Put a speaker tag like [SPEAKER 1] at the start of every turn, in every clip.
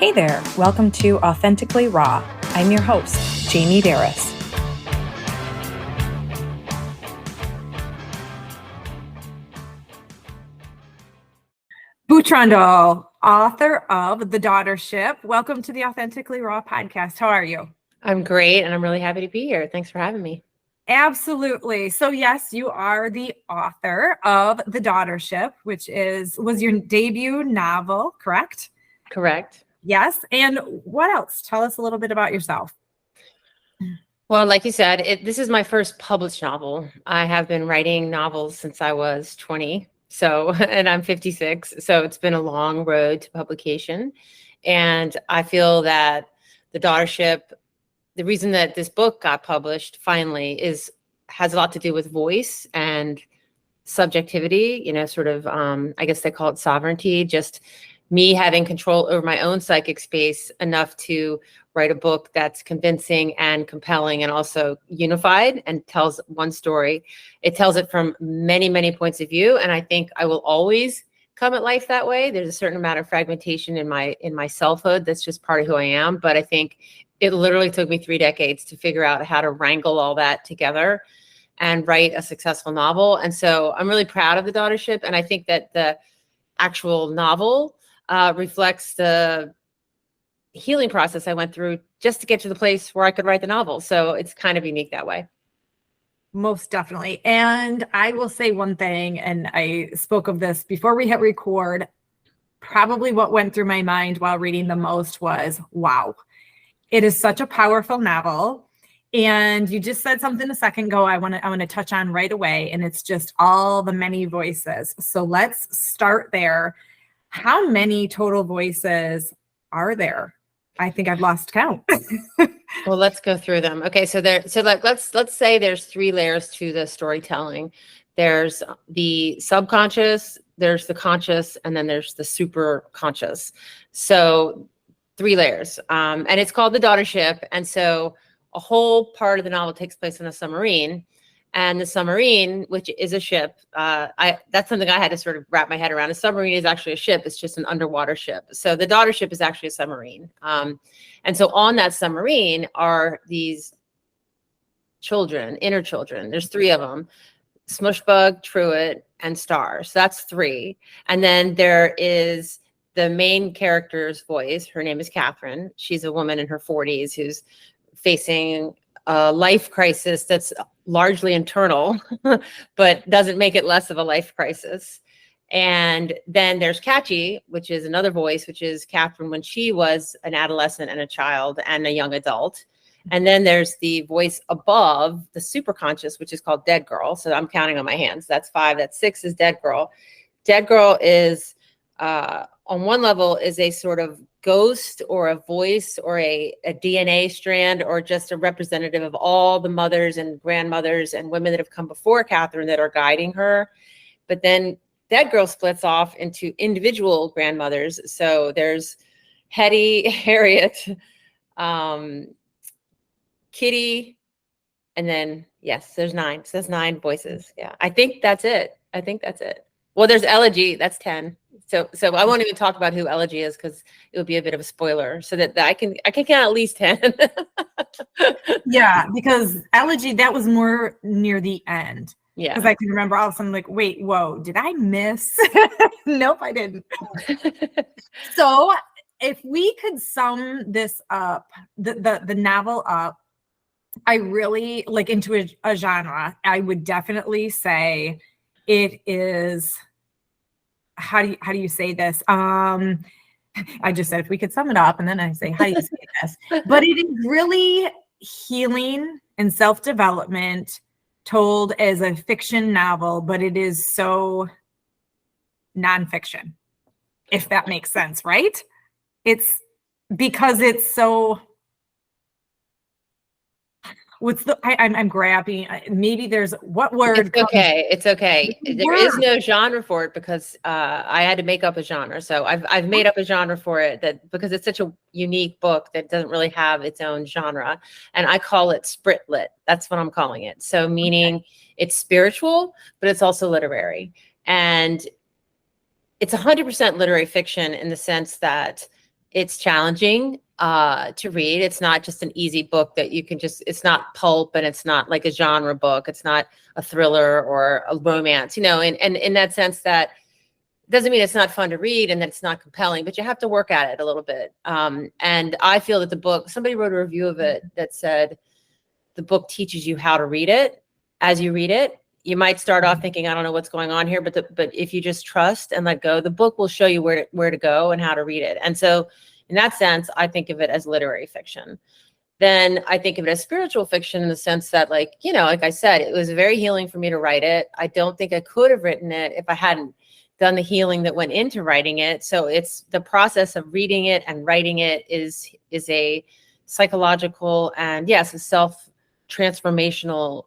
[SPEAKER 1] Hey there, welcome to Authentically Raw. I'm your host, Jamie Darris. Trundle, author of The Daughtership. Welcome to the Authentically Raw podcast. How are you?
[SPEAKER 2] I'm great, and I'm really happy to be here. Thanks for having me.
[SPEAKER 1] Absolutely. So yes, you are the author of The Daughtership, which was your debut novel, correct?
[SPEAKER 2] Correct.
[SPEAKER 1] Yes. And what else? Tell us a little bit about yourself.
[SPEAKER 2] Well, like you said, this is my first published novel. I have been writing novels since I was 20. And I'm 56. So it's been a long road to publication. And I feel that The Daughtership, the reason that this book got published finally has a lot to do with voice and subjectivity, I guess they call it sovereignty, just me having control over my own psychic space enough to write a book that's convincing and compelling and also unified and tells one story. It tells it from many, many points of view. And I think I will always come at life that way. There's a certain amount of fragmentation in my selfhood. That's just part of who I am. But I think it literally took me 3 decades to figure out how to wrangle all that together and write a successful novel. And so I'm really proud of The Daughtership. And I think that the actual novel reflects the healing process I went through just to get to the place where I could write the novel. So it's kind of unique that way.
[SPEAKER 1] Most definitely. And I will say one thing, and I spoke of this before we hit record, probably what went through my mind while reading the most was, wow, it is such a powerful novel. And you just said something a second ago I want to touch on right away, and it's just all the many voices. So let's start there. How many total voices are there? I think I've lost count.
[SPEAKER 2] Well, let's go through them. Okay, let's say there's 3 layers to the storytelling. There's the subconscious, there's the conscious, and then there's the super conscious. So 3 layers. And it's called The Daughtership. And so a whole part of the novel takes place on a submarine. And the submarine, which is a ship, that's something I had to sort of wrap my head around. A submarine is actually a ship. It's just an underwater ship. So the Daughtership is actually a submarine. And so on that submarine are these children, inner children. There's 3 of them: Smushbug, Truett, and Star. So that's 3. And then there is the main character's voice. Her name is Catherine. She's a woman in her 40s who's facing a life crisis that's largely internal, but doesn't make it less of a life crisis. And then there's Catchy, which is another voice, which is Catherine when she was an adolescent and a child and a young adult. And then there's the voice above, the superconscious, which is called Dead Girl. So I'm counting on my hands. That's 5. That's 6 is Dead Girl. Dead Girl is, on one level, is a sort of ghost or a voice or a DNA strand or just a representative of all the mothers and grandmothers and women that have come before Catherine that are guiding her. But then Dead Girl splits off into individual grandmothers. So there's Hetty, Harriet, Kitty, and then, yes, there's 9. So that's 9 voices. Yeah, I think that's it. Well, there's Elegy. That's 10. So I won't even talk about who Elegy is because it would be a bit of a spoiler. So that I can count at least 10.
[SPEAKER 1] Yeah, because Elegy, that was more near the end.
[SPEAKER 2] Yeah.
[SPEAKER 1] Because I can remember all of a sudden, like, wait, whoa, did I miss? Nope, I didn't. So if we could sum this up, the novel up, I really like into a genre, I would definitely say it is, how do you say this? I just said if we could sum it up, and then I say, how do you say this? But it is really healing and self-development told as a fiction novel, but it is so nonfiction, if that makes sense, right? It's because it's so, I'm grabbing, maybe there's, what word?
[SPEAKER 2] It's okay. There is no genre for it because I had to make up a genre. So I've made up a genre for it because it's such a unique book that doesn't really have its own genre. And I call it Spritlit. That's what I'm calling it. So meaning it's spiritual, but it's also literary. And it's 100% literary fiction in the sense that It's challenging to read. It's not just an easy book that you can just, it's not pulp, and it's not like a genre book. It's not a thriller or a romance, and in that sense, that doesn't mean it's not fun to read and that it's not compelling, but you have to work at it a little bit. And I feel that the book, somebody wrote a review of it that said the book teaches you how to read it as you read it. You might start off thinking, I don't know what's going on here, but if you just trust and let go, the book will show you where to go and how to read it. And so in that sense, I think of it as literary fiction. Then I think of it as spiritual fiction in the sense that, like I said, it was very healing for me to write it. I don't think I could have written it if I hadn't done the healing that went into writing it. So it's the process of reading it and writing it is a psychological and yes, a self-transformational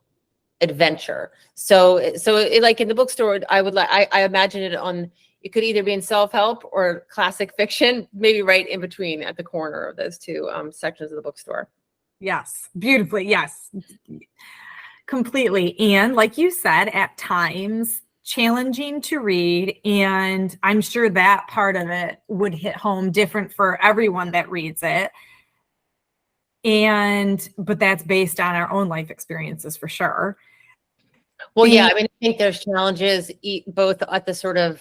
[SPEAKER 2] adventure. So it, like in the bookstore, I imagine it on, it could either be in self-help or classic fiction, maybe right in between at the corner of those two sections of the bookstore.
[SPEAKER 1] Yes, beautifully. Yes, completely. And like you said, at times challenging to read. And I'm sure that part of it would hit home different for everyone that reads it. But that's based on our own life experiences for sure.
[SPEAKER 2] Well, yeah, I mean, I think there's challenges both at the sort of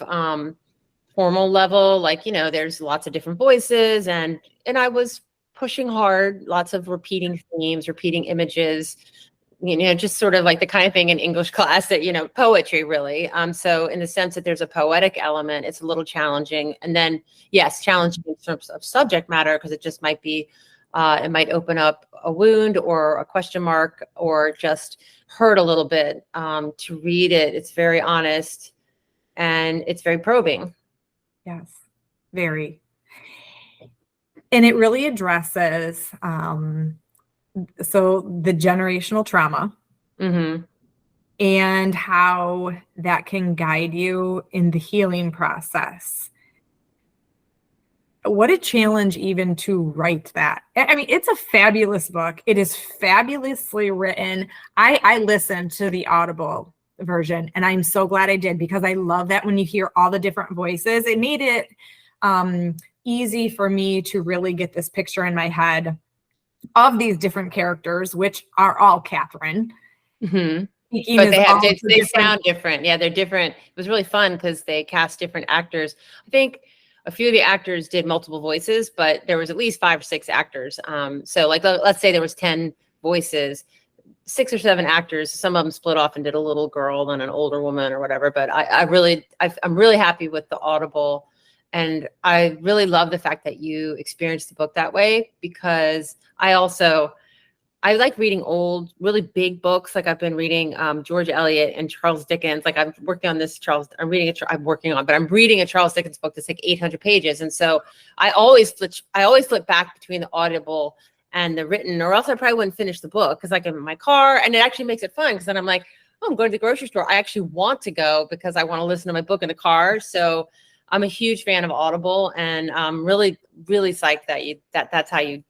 [SPEAKER 2] formal level, like, there's lots of different voices and I was pushing hard, lots of repeating themes, repeating images, just sort of like the kind of thing in English class that, poetry really. So in the sense that there's a poetic element, it's a little challenging. And then, yes, challenging in terms of subject matter, because it just might be, it might open up a wound or a question mark or just hurt a little bit to read it. It's very honest and it's very probing.
[SPEAKER 1] Yes, very. And it really addresses so the generational trauma and how that can guide you in the healing process. What a challenge even to write that. I mean, it's a fabulous book. It is fabulously written. I listened to the Audible version and I'm so glad I did, because I love that when you hear all the different voices. It made it easy for me to really get this picture in my head of these different characters, which are all Catherine.
[SPEAKER 2] But they sound different. Yeah, they're different. It was really fun because they cast different actors. I think a few of the actors did multiple voices, but there was at least 5 or 6 actors. So like, let's say there was 10 voices, 6 or 7 actors. Some of them split off and did a little girl and an older woman or whatever. But I'm really happy with the Audible. And I really love the fact that you experienced the book that way, because I like reading old, really big books. Like I've been reading George Eliot and Charles Dickens. Like I'm working on this I'm reading a Charles Dickens book that's like 800 pages. And so I always flip back between the Audible and the written, or else I probably wouldn't finish the book, because like I'm in my car, and it actually makes it fun, because then I'm like, oh, I'm going to the grocery store. I actually want to go because I want to listen to my book in the car. So I'm a huge fan of Audible, and I'm really, really psyched that that's how you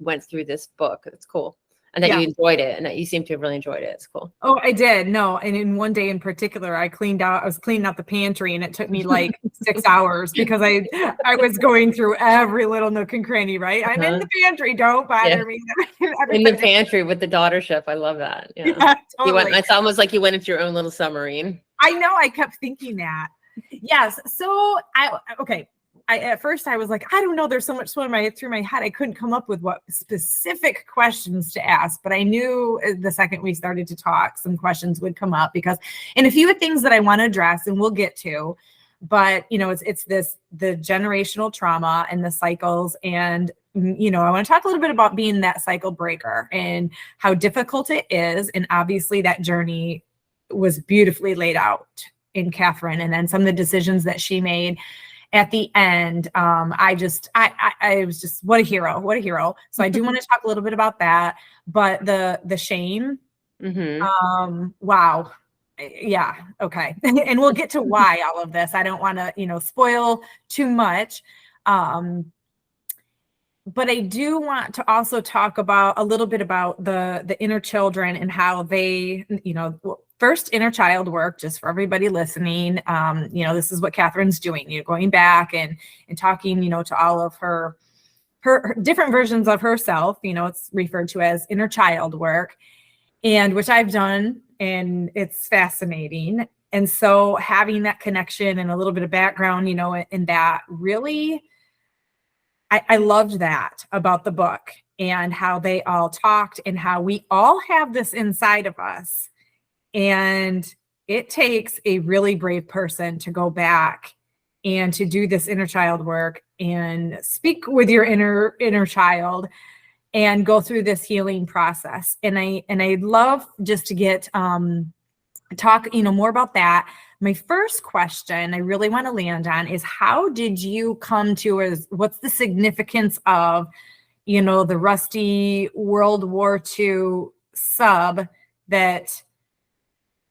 [SPEAKER 2] went through this book. It's cool. And that you enjoyed it, and that you seem to have really enjoyed it. It's cool.
[SPEAKER 1] Oh, I did. No. And in one day in particular, I was cleaning out the pantry, and it took me like 6 hours because I was going through every little nook and cranny, right? I'm in the pantry. Don't bother me.
[SPEAKER 2] In the pantry with the daughtership. I love that. Yeah, totally. It's almost like you went into your own little submarine.
[SPEAKER 1] I know. I kept thinking that. Yes. So at first I was like, I don't know. There's so much through my head. I couldn't come up with what specific questions to ask, but I knew the second we started to talk, some questions would come up, and a few things that I want to address, and we'll get to, but it's the generational trauma and the cycles. And, I want to talk a little bit about being that cycle breaker and how difficult it is. And obviously that journey was beautifully laid out in Catherine, and then some of the decisions that she made at the end. I was just, what a hero. So I do want to talk a little bit about that, but the shame, wow. Yeah. Okay. And we'll get to why all of this. I don't want to, spoil too much. But I do want to also talk about a little bit about the inner children and how they, first inner child work, just for everybody listening, this is what Catherine's doing, going back and talking, to all of her different versions of herself, it's referred to as inner child work, and which I've done, and it's fascinating. And so having that connection and a little bit of background, in that, really, I loved that about the book, and how they all talked, and how we all have this inside of us. And it takes a really brave person to go back and to do this inner child work and speak with your inner child and go through this healing process. And I'd love just to get talk more about that. My first question I really want to land on is, how did you come to, what's the significance of the rusty World War II sub that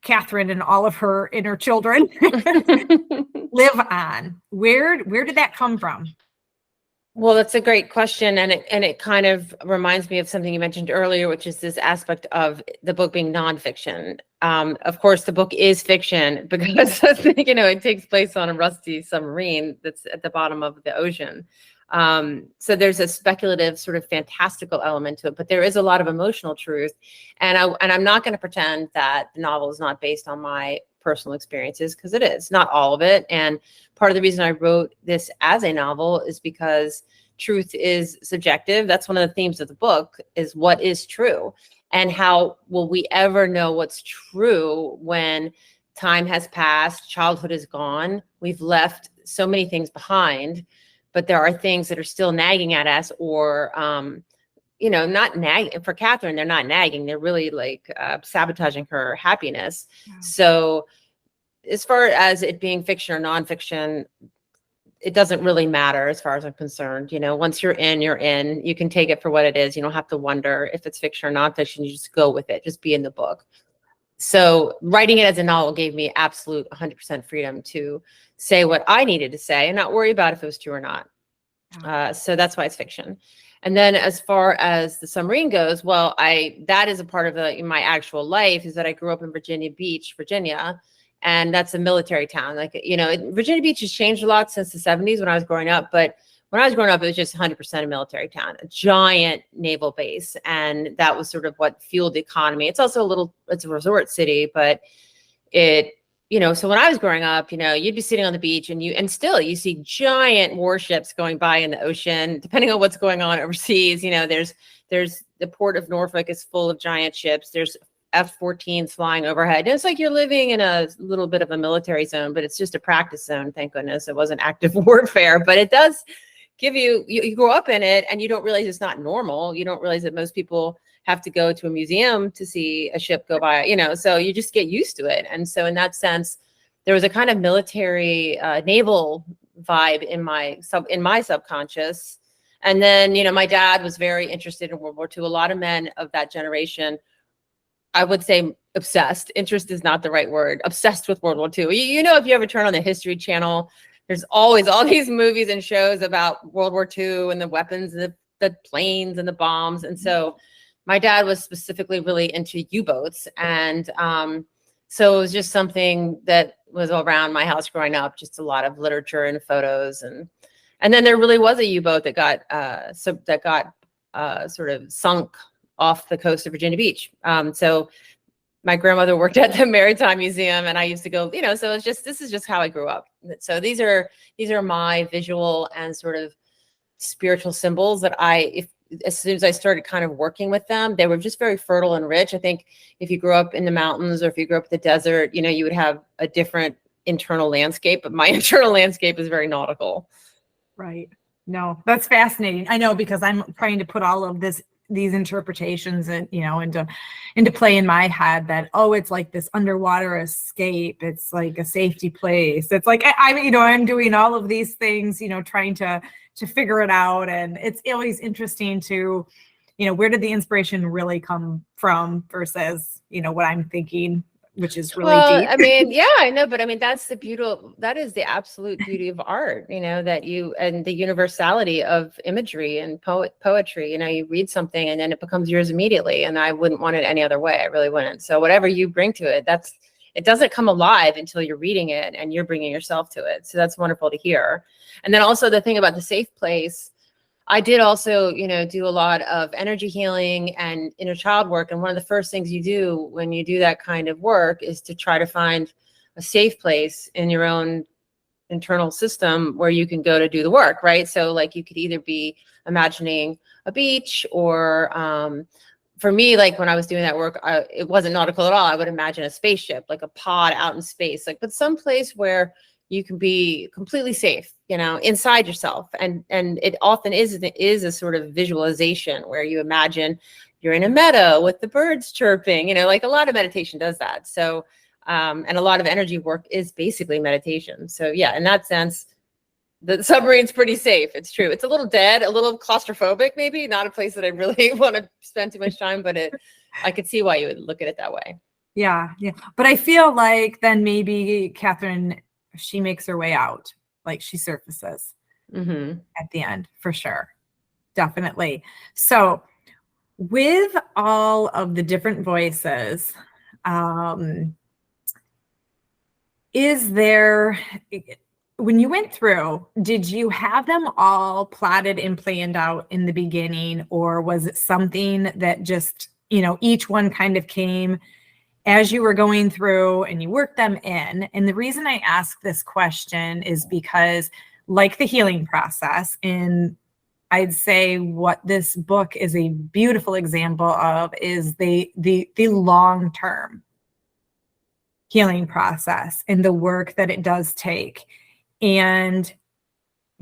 [SPEAKER 1] Catherine and all of her inner children live on? Where did that come from?
[SPEAKER 2] Well, that's a great question. And it kind of reminds me of something you mentioned earlier, which is this aspect of the book being nonfiction. Of course, the book is fiction because, it takes place on a rusty submarine that's at the bottom of the ocean. So there's a speculative sort of fantastical element to it, but there is a lot of emotional truth. And I'm not going to pretend that the novel is not based on my personal experiences, because it is, not all of it. And part of the reason I wrote this as a novel is because truth is subjective. That's one of the themes of the book, is what is true, and how will we ever know what's true when time has passed, childhood is gone, we've left so many things behind, but there are things that are still nagging at us, or not nagging. For Catherine, they're not nagging. They're really like sabotaging her happiness. Yeah. So as far as it being fiction or nonfiction, it doesn't really matter as far as I'm concerned. Once you're in, you're in. You can take it for what it is. You don't have to wonder if it's fiction or nonfiction. You just go with it. Just be in the book. So writing it as a novel gave me absolute 100% freedom to say what I needed to say and not worry about if it was true or not. So that's why it's fiction. And then as far as the submarine goes, well, that is a part of my actual life, is that I grew up in Virginia Beach, Virginia, and that's a military town. Virginia Beach has changed a lot since the 70s when I was growing up, but when I was growing up, it was just 100% a military town, a giant naval base. And that was sort of what fueled the economy. It's also it's a resort city, but so when I was growing up, you'd be sitting on the beach and still you see giant warships going by in the ocean, depending on what's going on overseas. There's the port of Norfolk is full of giant ships. There's F-14s flying overhead. And it's like you're living in a little bit of a military zone, but it's just a practice zone. Thank goodness it wasn't active warfare, but it does give you grow up in it, and you don't realize it's not normal. You don't realize that most people have to go to a museum to see a ship go by, so you just get used to it. And so in that sense, there was a kind of military naval vibe in my subconscious. And then, my dad was very interested in World War II. A lot of men of that generation, I would say obsessed. Interest is not the right word. Obsessed with World War II. If you ever turn on the History Channel, there's always all these movies and shows about World War II and the weapons, and the planes and the bombs. And so my dad was specifically really into U-boats. And so it was just something that was around my house growing up, just a lot of literature and photos. And then there really was a U-boat that got sort of sunk off the coast of Virginia Beach. So my grandmother worked at the Maritime Museum, and I used to go, so this is just how I grew up. So these are my visual and sort of spiritual symbols that as soon as I started kind of working with them, they were just very fertile and rich. I think if you grew up in the mountains or if you grew up in the desert, you would have a different internal landscape, but my internal landscape is very nautical.
[SPEAKER 1] Right. No, that's fascinating. I know, because I'm trying to put all of these interpretations and into play in my head, that it's like this underwater escape, it's like a safety place, it's like I'm doing all of these things, trying to figure it out. And it's always interesting to where did the inspiration really come from versus what I'm thinking which is really
[SPEAKER 2] Well,
[SPEAKER 1] deep.
[SPEAKER 2] I mean, yeah, I know, but I mean, that is the absolute beauty of art, that and the universality of imagery and poetry, you read something and then it becomes yours immediately. And I wouldn't want it any other way. I really wouldn't. So whatever you bring to it, it doesn't come alive until you're reading it and you're bringing yourself to it. So that's wonderful to hear. And then also the thing about the safe place, I did also, do a lot of energy healing and inner child work. And one of the first things you do when you do that kind of work is to try to find a safe place in your own internal system where you can go to do the work, right? So like you could either be imagining a beach or for me, like when I was doing that work, it wasn't nautical at all. I would imagine a spaceship, like a pod out in space, but some place where you can be completely safe, inside yourself. And it often is a sort of visualization where you imagine you're in a meadow with the birds chirping, like a lot of meditation does that. So, and a lot of energy work is basically meditation. So yeah, in that sense, the submarine's pretty safe. It's true. It's a little dead, a little claustrophobic, maybe not a place that I really want to spend too much time, but I could see why you would look at it that way.
[SPEAKER 1] Yeah. But I feel like then maybe Catherine, she makes her way out, like she surfaces at the end for sure. Definitely. So with all of the different voices, is there, when you went through, did you have them all plotted and planned out in the beginning, or was it something that just, each one kind of came as you were going through and you worked them in? And the reason I ask this question is because, like the healing process, and I'd say what this book is a beautiful example of is the long-term healing process and the work that it does take. And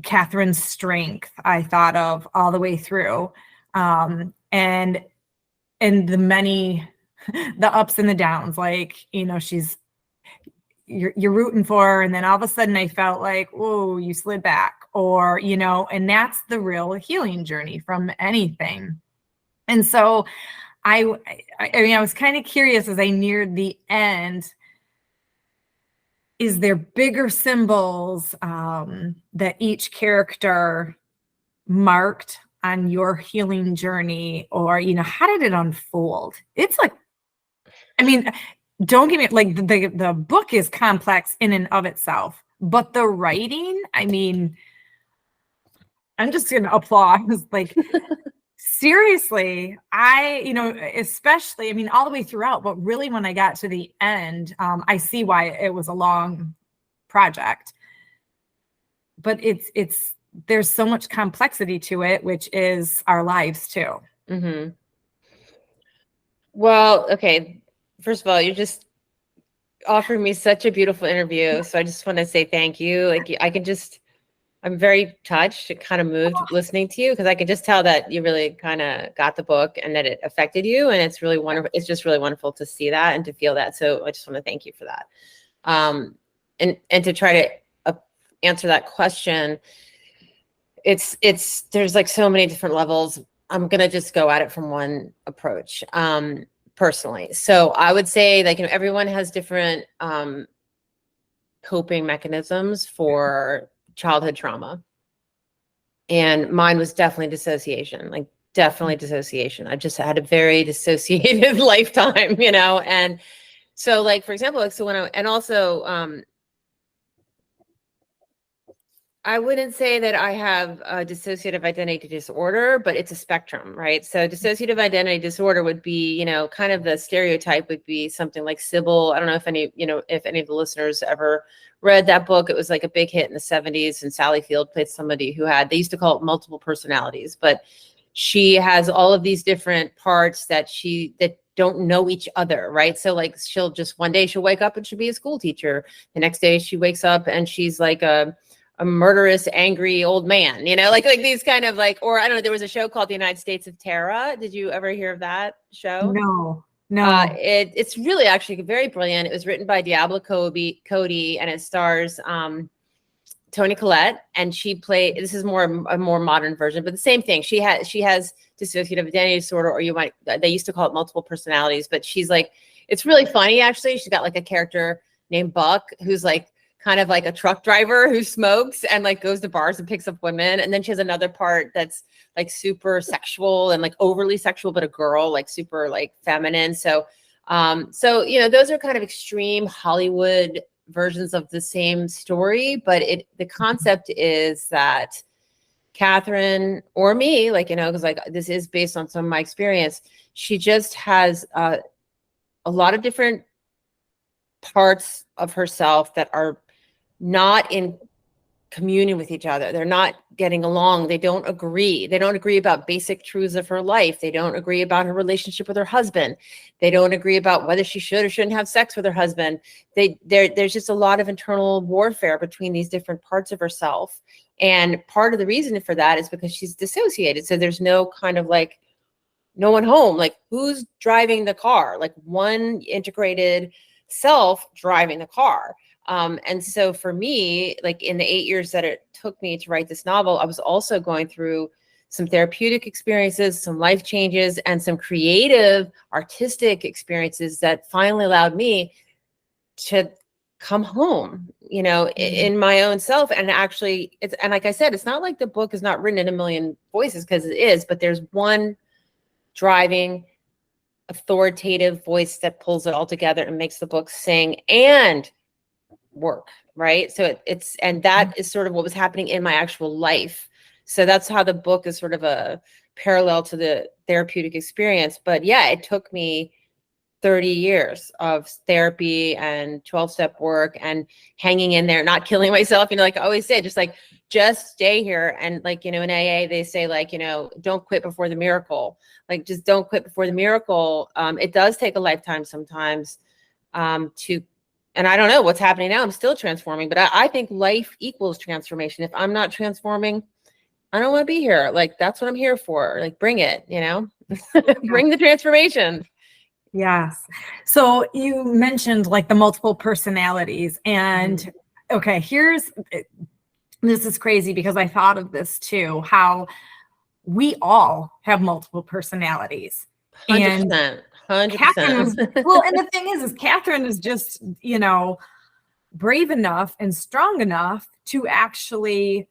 [SPEAKER 1] Catherine's strength, I thought of all the way through, and the many, the ups and the downs, like, you're rooting for her, and then all of a sudden I felt like, oh, you slid back, or, and that's the real healing journey from anything. And so I was kind of curious as I neared the end, is there bigger symbols that each character marked on your healing journey, or, how did it unfold? It's like, don't get me, like the book is complex in and of itself, but the writing, I'm just going to applaud. Like, seriously, especially, all the way throughout, but really when I got to the end, I see why it was a long project, but there's so much complexity to it, which is our lives too.
[SPEAKER 2] Mm-hmm. Well, okay. First of all, you just offered me such a beautiful interview. So I just want to say thank you. Like I'm very touched and kind of moved listening to you, because I can just tell that you really kind of got the book and that it affected you. And it's really wonderful. It's just really wonderful to see that and to feel that. So I just want to thank you for that. And to try to answer that question, there's like so many different levels. I'm going to just go at it from one approach. Personally. So I would say, like, everyone has different coping mechanisms for childhood trauma. And mine was definitely dissociation, like definitely dissociation. I just had a very dissociated lifetime, and so, like, for example, like, so when I wouldn't say that I have a dissociative identity disorder, but it's a spectrum, right? So dissociative identity disorder would be, kind of the stereotype would be something like Sybil. I don't know if any of the listeners ever read that book. It was like a big hit in the 70s, and Sally Field played somebody who they used to call it multiple personalities, but she has all of these different parts that don't know each other, right? So like one day she'll wake up and she'll be a school teacher. The next day she wakes up and she's like a murderous, angry old man, like these kind of like, or I don't know, there was a show called The United States of Terra. Did you ever hear of that show?
[SPEAKER 1] No.
[SPEAKER 2] It's really actually very brilliant. It was written by Diablo Cody, and it stars Toni Collette, and this is a more modern version, but the same thing. She has dissociative identity disorder, or they used to call it multiple personalities, but she's like, It's really funny, actually. She's got like a character named Buck, who's like kind of like a truck driver who smokes and like goes to bars and picks up women. And then she has another part that's like super sexual and like overly sexual, but a girl, like super like feminine. So, those are kind of extreme Hollywood versions of the same story, but the concept is that Catherine or me, like, because like this is based on some of my experience, she just has a lot of different parts of herself that are not in communion with each other. They're not getting along. They don't agree. They don't agree about basic truths of her life. They don't agree about her relationship with her husband. They don't agree about whether she should or shouldn't have sex with her husband. There's just a lot of internal warfare between these different parts of herself. And part of the reason for that is because she's dissociated. So there's no kind of like, no one home, like who's driving the car, like one integrated self driving the car. And so for me, like in the 8 years that it took me to write this novel, I was also going through some therapeutic experiences, some life changes, and some creative, artistic experiences that finally allowed me to come home, in my own self. And actually, and like I said, it's not like the book is not written in a million voices, because it is, but there's one driving, authoritative voice that pulls it all together and makes the book sing and work, right? So and that is sort of what was happening in my actual life. So that's how the book is sort of a parallel to the therapeutic experience. But yeah, it took me 30 years of therapy and 12-step work and hanging in there, not killing myself, like I always say, just stay here. And like, in AA, they say like, don't quit before the miracle, like just don't quit before the miracle. It does take a lifetime sometimes and I don't know what's happening now. I'm still transforming, but I think life equals transformation. If I'm not transforming, I don't want to be here. Like, that's what I'm here for. Like, bring it, bring the transformation.
[SPEAKER 1] Yes. So you mentioned like the multiple personalities, and okay, this is crazy because I thought of this too, how we all have multiple personalities.
[SPEAKER 2] 100%. 100%.
[SPEAKER 1] Well, and the thing is Catherine is just, brave enough and strong enough to actually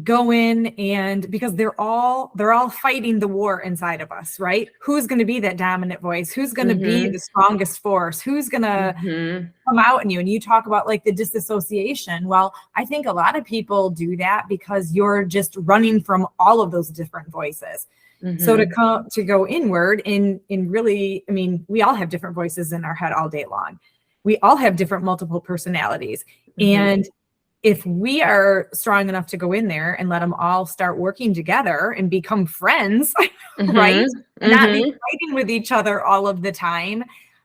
[SPEAKER 1] go in, and because they're all fighting the war inside of us, right? Who's going to be that dominant voice? Who's going to be the strongest force? Who's going to come out in you? And you talk about like the disassociation. Well, I think a lot of people do that because you're just running from all of those different voices. So to go inward and really, I mean, we all have different voices in our head all day long. We all have different multiple personalities. And if we are strong enough to go in there and let them all start working together and become friends, right? Not be fighting with each other all of the time,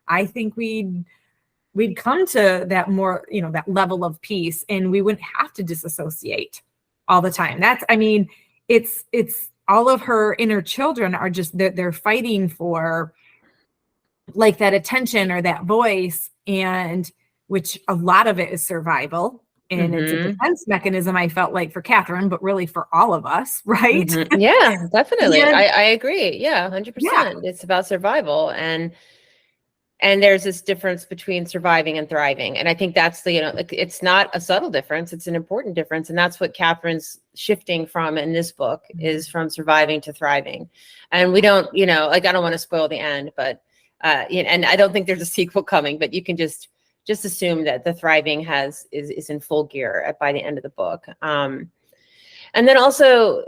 [SPEAKER 1] I think we'd come to that more, that level of peace, and we wouldn't have to disassociate all the time. It's all of her inner children are just, they're fighting for like that attention or that voice, and which a lot of it is survival. And it's a defense mechanism, I felt like, for Catherine, but really for all of us, right?
[SPEAKER 2] Yeah, definitely. I agree. Yeah, 100%. Yeah. It's about survival. And there's this difference between surviving and thriving. And I think that's it's not a subtle difference. It's an important difference. And that's what Catherine's shifting from in this book, is from surviving to thriving. And we don't, I don't want to spoil the end, but, and I don't think there's a sequel coming, but you can just assume that the thriving is in full gear by the end of the book. And then also,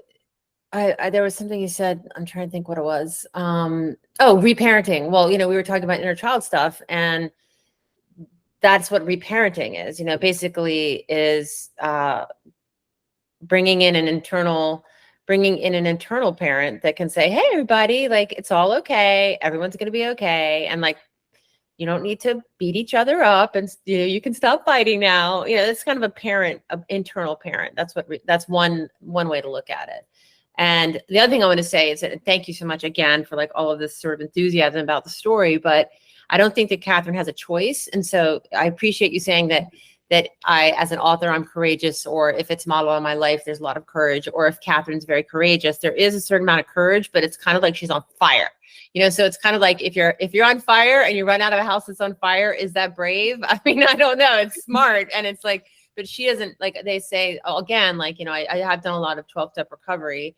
[SPEAKER 2] there was something you said, I'm trying to think what it was. Reparenting. Well, we were talking about inner child stuff, and that's what reparenting is, basically is bringing in an internal parent that can say, hey, everybody, like, it's all okay. Everyone's going to be okay. And like, you don't need to beat each other up, and you can stop fighting now. It's kind of an internal parent. That's one way to look at it. And the other thing I want to say is that thank you so much again for like all of this sort of enthusiasm about the story, but I don't think that Catherine has a choice. And so I appreciate you saying that I, as an author, I'm courageous, or if it's modeled on my life, there's a lot of courage, or if Catherine's very courageous, there is a certain amount of courage, but it's kind of like she's on fire. So it's kind of like if you're on fire and you run out of a house that's on fire, is that brave? I mean, I don't know. It's smart. And it's like, but she doesn't, like they say, again, like, I have done a lot of 12-step recovery.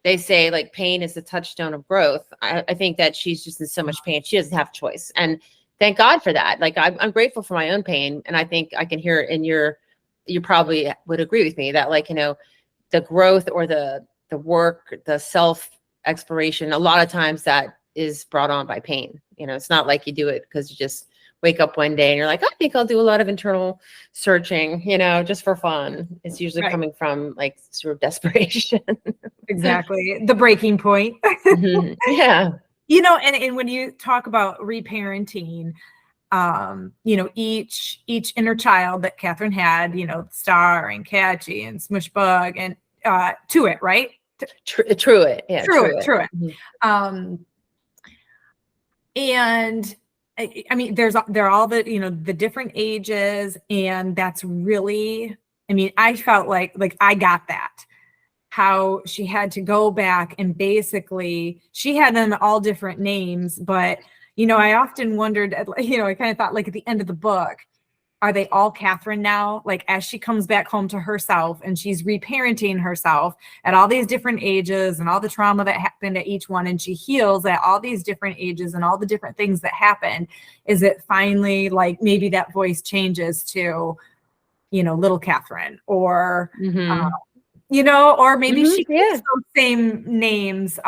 [SPEAKER 2] They say like pain is the touchstone of growth. I think that she's just in so much pain. She doesn't have a choice. And thank God for that. Like I'm grateful for my own pain. And I think I can hear it in you probably would agree with me that like, the growth or the work, the self exploration, a lot of times that is brought on by pain. It's not like you do it because you just wake up one day and you're like, I think I'll do a lot of internal searching, just for fun. It's usually coming from like sort of desperation.
[SPEAKER 1] Exactly. The breaking point.
[SPEAKER 2] Mm-hmm. Yeah.
[SPEAKER 1] And when you talk about reparenting, each inner child that Catherine had, Star and Catchy and Smushbug and To It, right?
[SPEAKER 2] True it. Yeah.
[SPEAKER 1] True it.
[SPEAKER 2] Mm-hmm.
[SPEAKER 1] And I mean, they're all the different ages, and that's really, I mean, I felt like I got that, how she had to go back and basically she had them all different names, but I often wondered, I kind of thought like at the end of the book, are they all Catherine now? Like as she comes back home to herself and she's reparenting herself at all these different ages and all the trauma that happened at each one, and she heals at all these different ages and all the different things that happened, is it finally like maybe that voice changes to, little Catherine or,
[SPEAKER 2] Mm-hmm.
[SPEAKER 1] or maybe
[SPEAKER 2] Mm-hmm.
[SPEAKER 1] she keeps those same names.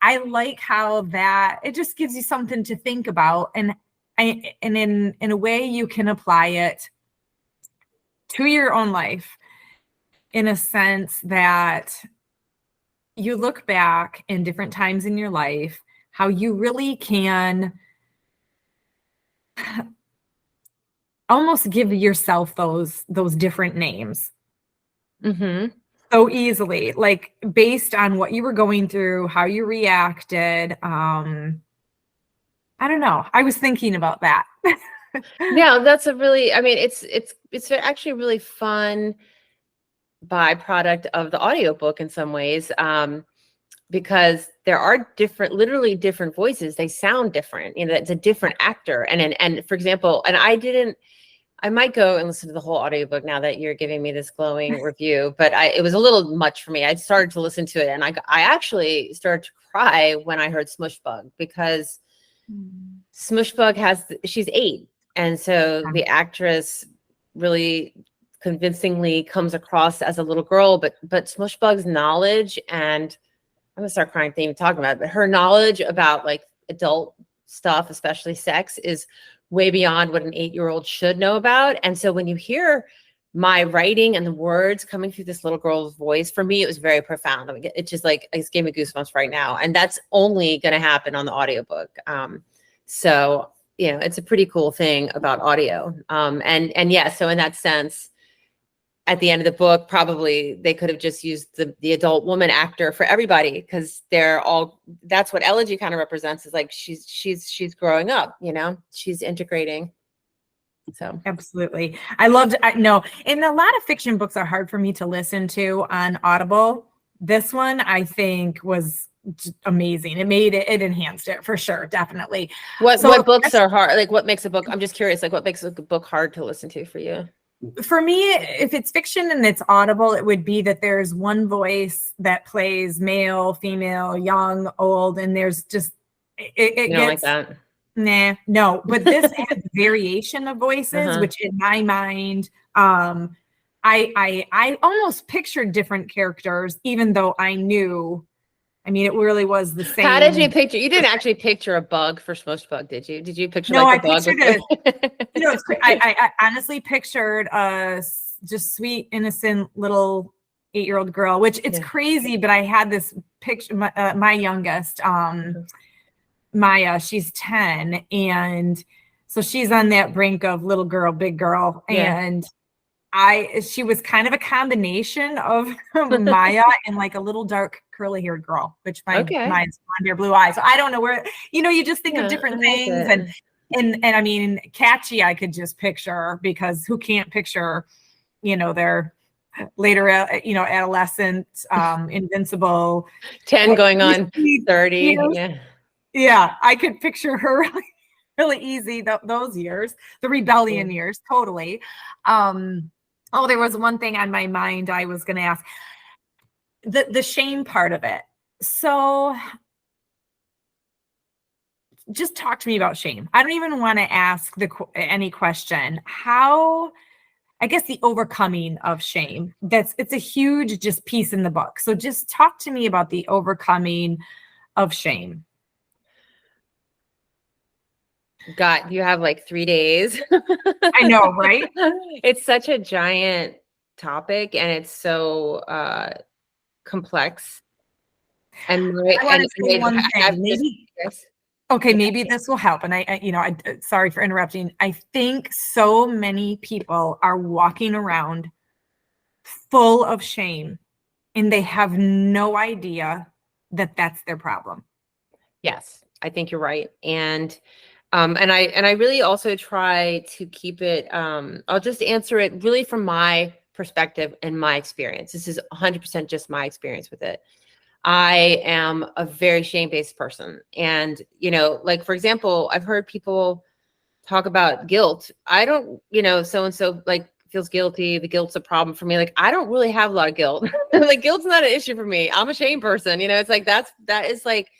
[SPEAKER 1] I like how that it just gives you something to think about, and in a way you can apply it to your own life in a sense that you look back in different times in your life, how you really can almost give yourself those different names.
[SPEAKER 2] Mm-hmm.
[SPEAKER 1] So easily, like based on what you were going through, how you reacted. I don't know. I was thinking about that.
[SPEAKER 2] Yeah, that's it's actually a really fun byproduct of the audiobook in some ways. Because there are literally different voices. They sound different. It's a different actor. And for example, I might go and listen to the whole audiobook now that you're giving me this glowing review, but it was a little much for me. I started to listen to it and I actually started to cry when I heard Smushbug, because Smushbug she's 8. And so the actress really convincingly comes across as a little girl, but Smushbug's knowledge, and I'm gonna start crying even talking about it, but her knowledge about like adult stuff, especially sex, is way beyond what an 8-year-old should know about. And so when you hear my writing and the words coming through this little girl's voice, for me, it was very profound. I mean, it just like, it gave me goosebumps right now. And that's only going to happen on the audiobook. So, it's a pretty cool thing about audio. And yeah, so in that sense, at the end of the book, probably they could have just used the adult woman actor for everybody, because that's what Elegy kind of represents, is like she's growing up, she's integrating. So
[SPEAKER 1] absolutely. I know, and a lot of fiction books are hard for me to listen to on Audible. This one I think was amazing. It enhanced it for sure. Definitely.
[SPEAKER 2] What books are hard? Like what makes a book? I'm just curious, like what makes a book hard to listen to for you?
[SPEAKER 1] For me, if it's fiction and it's Audible, it would be that there's one voice that plays male, female, young, old, and there's just it
[SPEAKER 2] you don't like that?
[SPEAKER 1] Nah, no. But this has variation of voices, which in my mind, I almost pictured different characters, even though I knew. I mean, it really was the same.
[SPEAKER 2] How did you picture? You didn't actually picture a bug for Smushbug, did you? Did you picture
[SPEAKER 1] no,
[SPEAKER 2] like a
[SPEAKER 1] I
[SPEAKER 2] bug?
[SPEAKER 1] Pictured I honestly pictured a just sweet, innocent little 8-year-old girl, which it's crazy. But I had this picture. My youngest, Maya, she's 10, and so she's on that brink of little girl, big girl, and she was kind of a combination of Maya and like a little dark curly haired girl, which mine's blonde hair, blue eyes. So I don't know where, you just think of different things. And I mean, Catchy, I could just picture, because who can't picture, their later, adolescent, invincible.
[SPEAKER 2] 10 going on 30.
[SPEAKER 1] Years. Yeah, I could picture her really, really easy, those years, the rebellion years, totally. There was one thing on my mind I was going to ask, the shame part of it. So just talk to me about shame. I don't even want to ask any question. How, I guess, the overcoming of shame. It's a huge just piece in the book. So just talk to me about the overcoming of shame.
[SPEAKER 2] God, you have like 3 days.
[SPEAKER 1] I know, right?
[SPEAKER 2] It's such a giant topic, and it's so complex. And
[SPEAKER 1] I want to say one thing. Maybe this will help. And I sorry for interrupting. I think so many people are walking around full of shame, and they have no idea that that's their problem.
[SPEAKER 2] Yes, I think you're right. And I really also try to keep it, I'll just answer it really from my perspective and my experience. This is 100% just my experience with it. I am a very shame-based person. And, like, for example, I've heard people talk about guilt. I don't, so-and-so like feels guilty. The guilt's a problem for me. Like, I don't really have a lot of guilt. Like, guilt's not an issue for me. I'm a shame person. It's like, that is like,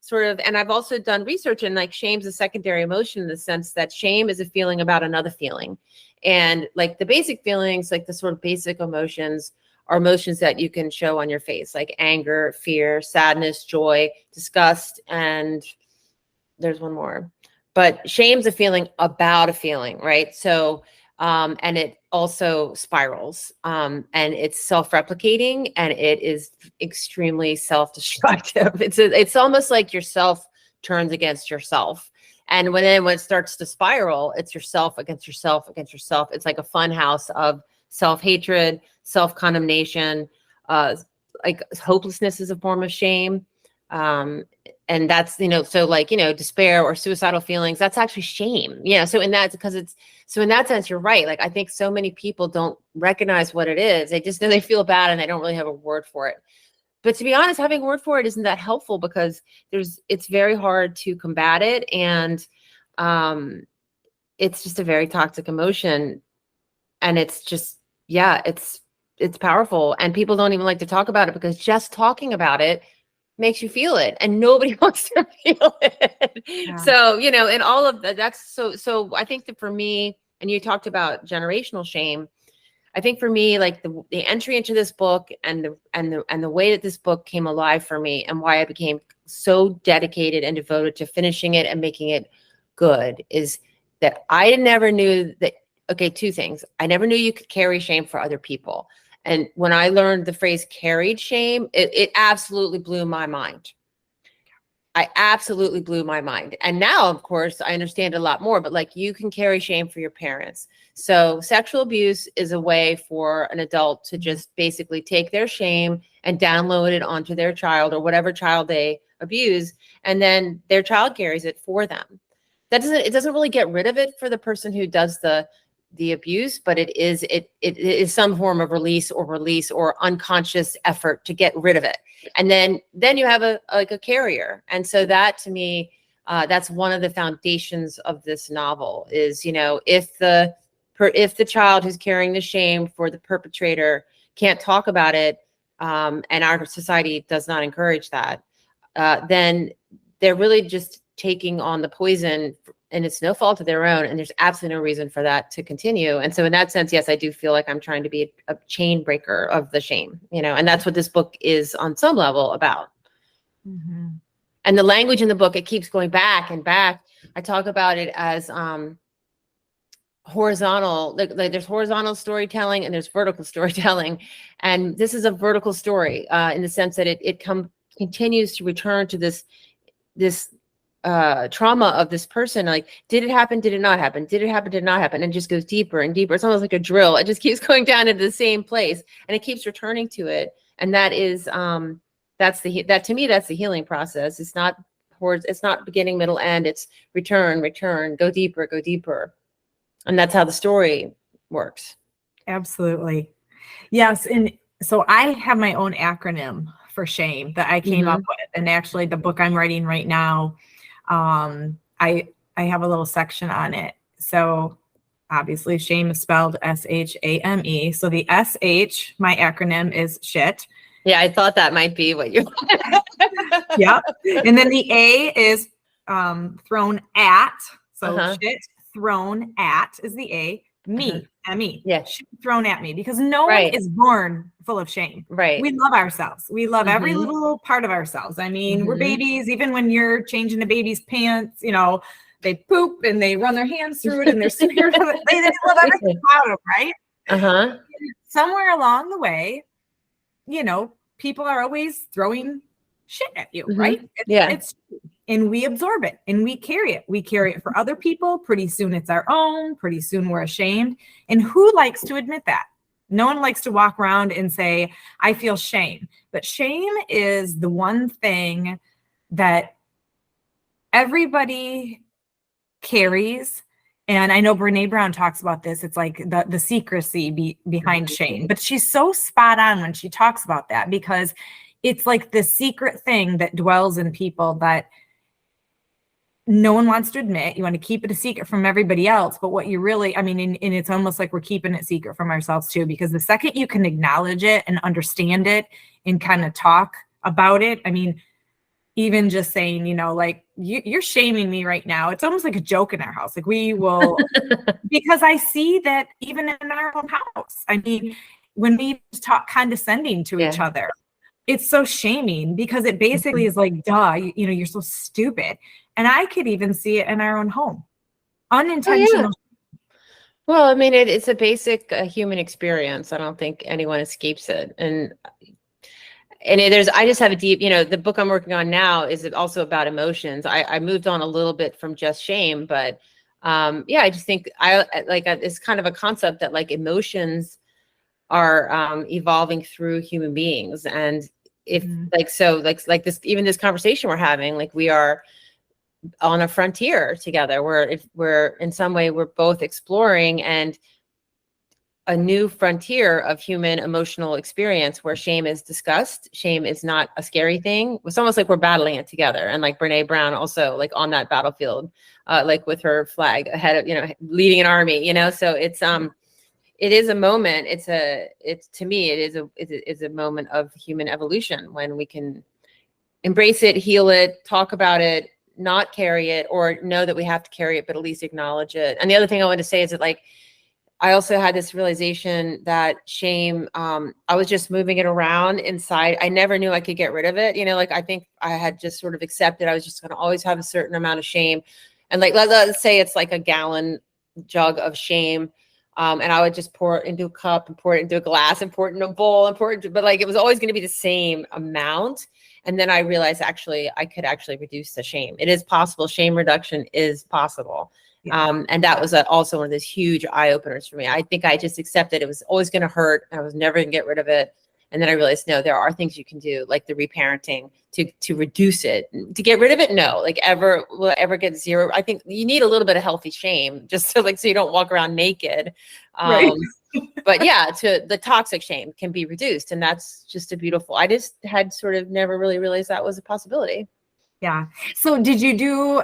[SPEAKER 2] sort of, and I've also done research, and like shame's a secondary emotion in the sense that shame is a feeling about another feeling. And like the basic feelings, like the sort of basic emotions, are emotions that you can show on your face, like anger, fear, sadness, joy, disgust, and there's one more. But shame's a feeling about a feeling, right? So, and it also spirals, and it's self-replicating, and it is extremely self-destructive. It's almost like yourself turns against yourself. And when it starts to spiral, it's yourself against yourself against yourself. It's like a fun house of self-hatred, self-condemnation, like hopelessness is a form of shame. And that's, so like, despair or suicidal feelings, that's actually shame. So in that sense, you're right. Like, I think so many people don't recognize what it is. They just know they feel bad and they don't really have a word for it. But to be honest, having a word for it isn't that helpful, because it's very hard to combat it. And it's just a very toxic emotion. And it's just, it's powerful. And people don't even like to talk about it, because just talking about it makes you feel it, and nobody wants to feel it. Yeah. So, and all of that's so I think that for me, and you talked about generational shame, I think for me, like the entry into this book and the way that this book came alive for me, and why I became so dedicated and devoted to finishing it and making it good, is that I never knew that. Okay, two things. I never knew you could carry shame for other people. And when I learned the phrase carried shame, it absolutely blew my mind. I absolutely blew my mind. And now, of course, I understand a lot more, but like, you can carry shame for your parents. So sexual abuse is a way for an adult to just basically take their shame and download it onto their child, or whatever child they abuse, and then their child carries it for them. It doesn't really get rid of it for the person who does the abuse, but it is some form of release or unconscious effort to get rid of it. And then you have a carrier. And so that, to me, that's one of the foundations of this novel is, if the child who's carrying the shame for the perpetrator can't talk about it, and our society does not encourage that, then they're really just taking on the poison, and it's no fault of their own. And there's absolutely no reason for that to continue. And so in that sense, yes, I do feel like I'm trying to be a chain breaker of the shame, and that's what this book is on some level about. Mm-hmm. And the language in the book, it keeps going back and back. I talk about it as horizontal, like there's horizontal storytelling and there's vertical storytelling. And this is a vertical story in the sense that it continues to return to this trauma of this person. Like, did it happen? Did it not happen? Did it happen? Did it not happen? And just goes deeper and deeper. It's almost like a drill. It just keeps going down into the same place, and it keeps returning to it. And that is, that to me, that's the healing process. It's not beginning, middle, end. It's return, go deeper. And that's how the story works.
[SPEAKER 1] Absolutely. Yes. And so I have my own acronym for shame that I came up with. And actually the book I'm writing right now, I have a little section on it. So obviously shame is spelled S-H-A-M-E. So the S-H, my acronym is shit.
[SPEAKER 2] Yeah, I thought that might be what you.
[SPEAKER 1] Yep. And then the A is thrown at. So shit thrown at is the A. Me, M-E.
[SPEAKER 2] Yeah.
[SPEAKER 1] Shit thrown at me, because no one is born full of shame.
[SPEAKER 2] Right.
[SPEAKER 1] We love ourselves. We love every little part of ourselves. I mean, we're babies. Even when you're changing the baby's pants, you know, they poop and they run their hands through it and they're scared of it. They love everything about them, right? Somewhere along the way, you know, people are always throwing shit at you, right? And we absorb it and we carry it. We carry it for other people. Pretty soon it's our own. Pretty soon we're ashamed. And who likes to admit that? No one likes to walk around and say, I feel shame. But shame is the one thing that everybody carries. And I know Brene Brown talks about this. It's like the secrecy behind shame. But she's so spot on when she talks about that, because it's like the secret thing that dwells in people that no one wants to admit. You want to keep it a secret from everybody else. But what you really, I mean, and it's almost like we're keeping it secret from ourselves too, because the second you can acknowledge it and understand it and kind of talk about it, I mean, even just saying, you know, like you're shaming me right now. It's almost like a joke in our house. Like we will, because I see that even in our own house. I mean, when we talk condescending to each other, it's so shaming, because it basically is like, duh, you know, you're so stupid. And I could even see it in our own home. Unintentional.
[SPEAKER 2] Well, I mean, it's a basic human experience. I don't think anyone escapes it. And I just have a deep, you know, the book I'm working on now is also about emotions. I moved on a little bit from just shame, but I just think it's kind of a concept that like emotions are evolving through human beings. And if like this, even this conversation we're having, like we are on a frontier together, where if we're in some way, we're both exploring and a new frontier of human emotional experience, where shame is discussed. Shame is not a scary thing. It's almost like we're battling it together. And like Brene Brown also like on that battlefield, like with her flag ahead of, you know, leading an army, you know, so it's, it is a moment. To me, it is a moment of human evolution when we can embrace it, heal it, talk about it, not carry it, or know that we have to carry it, but at least acknowledge it. And the other thing I want to say is that like, I also had this realization that shame, I was just moving it around inside. I never knew I could get rid of it. You know, like I think I had just sort of accepted I was just going to always have a certain amount of shame. And like, let's say it's like a gallon jug of shame. And I would just pour it into a cup and pour it into a glass and pour it into a bowl and pour it into, but like, it was always going to be the same amount. And then I realized actually, I could actually reduce the shame. It is possible. Shame reduction is possible. And that was also one of those huge eye openers for me. I think I just accepted it was always going to hurt. I was never going to get rid of it. And then I realized, no, there are things you can do, like the reparenting to reduce it. To get rid of it, no, like will it ever get zero? I think you need a little bit of healthy shame, just so you don't walk around naked.
[SPEAKER 1] Right.
[SPEAKER 2] But yeah, to the toxic shame can be reduced. And that's just a beautiful, I just had sort of never really realized that was a possibility.
[SPEAKER 1] Yeah. So did you do,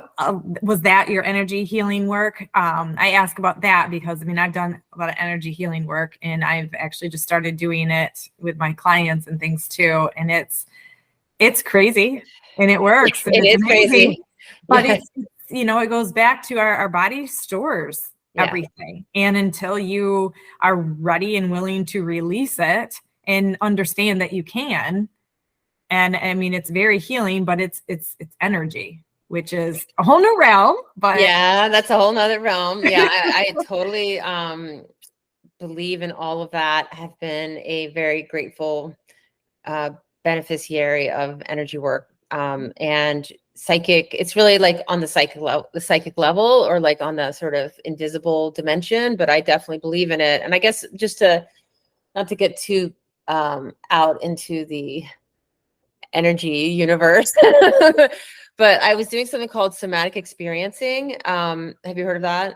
[SPEAKER 1] was that your energy healing work? I ask about that because I mean, I've done a lot of energy healing work, and I've actually just started doing it with my clients and things too. And it's crazy and it works. And
[SPEAKER 2] It is crazy.
[SPEAKER 1] But it's, you know, it goes back to our body stores everything. And until you are ready and willing to release it and understand that you can. And I mean, it's very healing, but it's energy, which is a whole new realm. But
[SPEAKER 2] yeah, that's a whole nother realm. Yeah, I totally believe in all of that. I have been a very grateful beneficiary of energy work and psychic. It's really like on the psychic level, or like on the sort of invisible dimension. But I definitely believe in it. And I guess just to not to get too out into the energy universe, but I was doing something called somatic experiencing. Have you heard of that?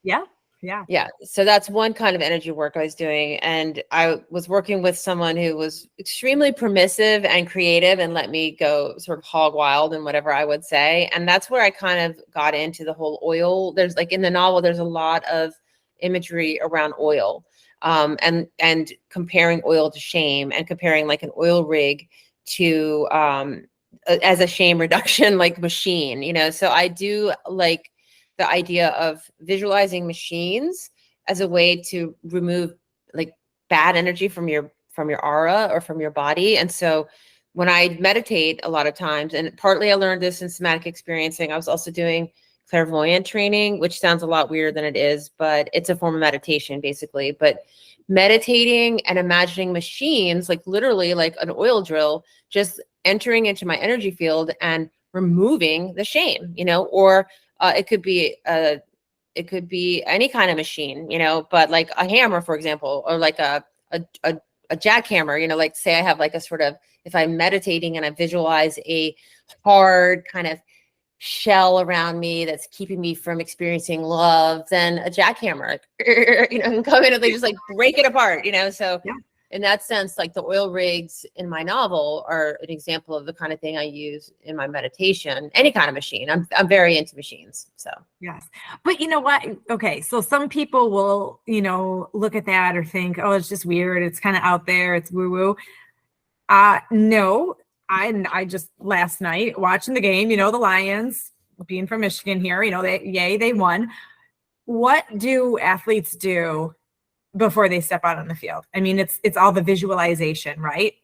[SPEAKER 1] Yeah. Yeah.
[SPEAKER 2] Yeah. So that's one kind of energy work I was doing. And I was working with someone who was extremely permissive and creative and let me go sort of hog wild and whatever I would say. And that's where I kind of got into the whole oil. There's like in the novel, there's a lot of imagery around oil, and comparing oil to shame, and comparing like an oil rig to as a shame reduction like machine, so I do like the idea of visualizing machines as a way to remove like bad energy from your aura or from your body. And so when I meditate a lot of times, and partly I learned this in somatic experiencing, I was also doing clairvoyant training, which sounds a lot weirder than it is, but it's a form of meditation basically. But meditating and imagining machines, like literally like an oil drill, just entering into my energy field and removing the shame, or it could be any kind of machine, but like a hammer, for example, or like a jackhammer, like say I have like a sort of, if I'm meditating and I visualize a hard kind of shell around me that's keeping me from experiencing love, then a jackhammer, can come in and they just like break it apart, so yeah. In that sense, like the oil rigs in my novel are an example of the kind of thing I use in my meditation, any kind of machine. I'm very into machines. So
[SPEAKER 1] yes. But you know what? Okay. So some people will, look at that or think, oh, it's just weird. It's kind of out there. It's woo woo. No, I just last night watching the game, the Lions, being from Michigan here, they won. What do athletes do before they step out on the field? I mean, it's all the visualization, right?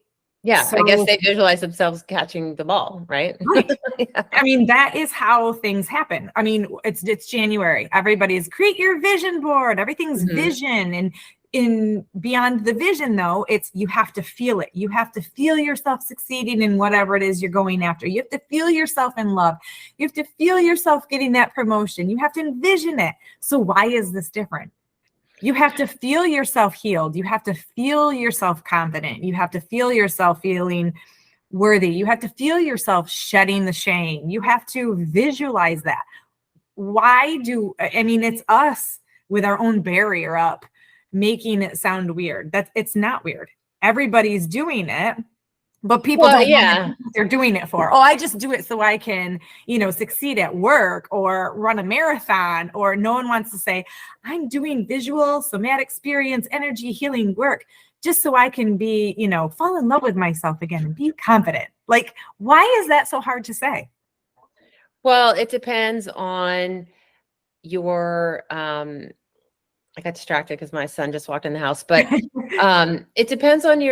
[SPEAKER 2] Yeah. So, I guess they visualize themselves catching the ball, right?
[SPEAKER 1] Right. Yeah. I mean, that is how things happen. I mean, it's January. Everybody's create your vision board. Everything's vision. And in beyond the vision, though, it's you have to feel it. You have to feel yourself succeeding in whatever it is you're going after. You have to feel yourself in love. You have to feel yourself getting that promotion. You have to envision it. So why is this different? You have to feel yourself healed. You have to feel yourself confident. You have to feel yourself feeling worthy. You have to feel yourself shedding the shame. You have to visualize that. It's us with our own barrier up, making it sound weird. It's not weird. Everybody's doing it, but people don't know what they're doing it for. Oh, I just do it so I can, succeed at work or run a marathon, or no one wants to say, I'm doing visual, somatic experience, energy healing work just so I can be, fall in love with myself again and be confident. Like, why is that so hard to say?
[SPEAKER 2] Well, it depends on your, I got distracted because my son just walked in the house, but it depends on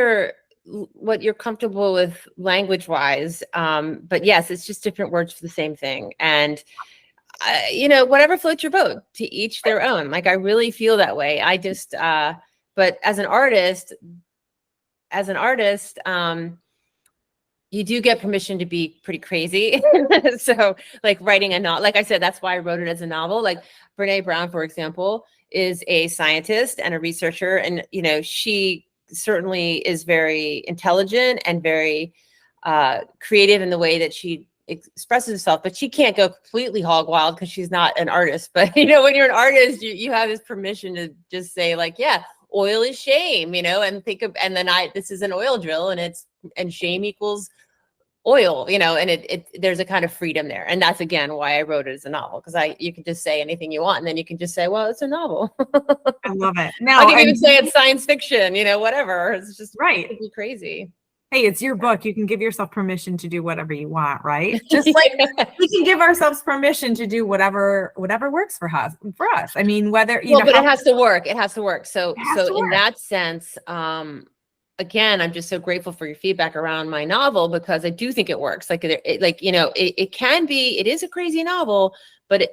[SPEAKER 2] what you're comfortable with language wise. But yes, it's just different words for the same thing. And, whatever floats your boat, to each their own. Like, I really feel that way. I just, but as an artist, you do get permission to be pretty crazy. So like writing a novel, like I said, that's why I wrote it as a novel. Like Brene Brown, for example, is a scientist and a researcher. And, she certainly is very intelligent and very creative in the way that she expresses herself, but she can't go completely hog wild because she's not an artist. But, when you're an artist, you have this permission to just say like, yeah, oil is shame, and and then this is an oil drill and shame equals oil, and there's a kind of freedom there. And that's again why I wrote it as a novel, because you can just say anything you want, and then you can just say, well, it's a novel.
[SPEAKER 1] I love it. Now
[SPEAKER 2] I can even say it's science fiction, whatever. It's just
[SPEAKER 1] right.
[SPEAKER 2] It'd be crazy.
[SPEAKER 1] Hey, it's your book. You can give yourself permission to do whatever you want, right? Just like we can give ourselves permission to do whatever works for us. I mean, whether
[SPEAKER 2] but it has to work. It has to work. So in that sense, again, I'm just so grateful for your feedback around my novel, because I do think it works. Like, it can be. It is a crazy novel, but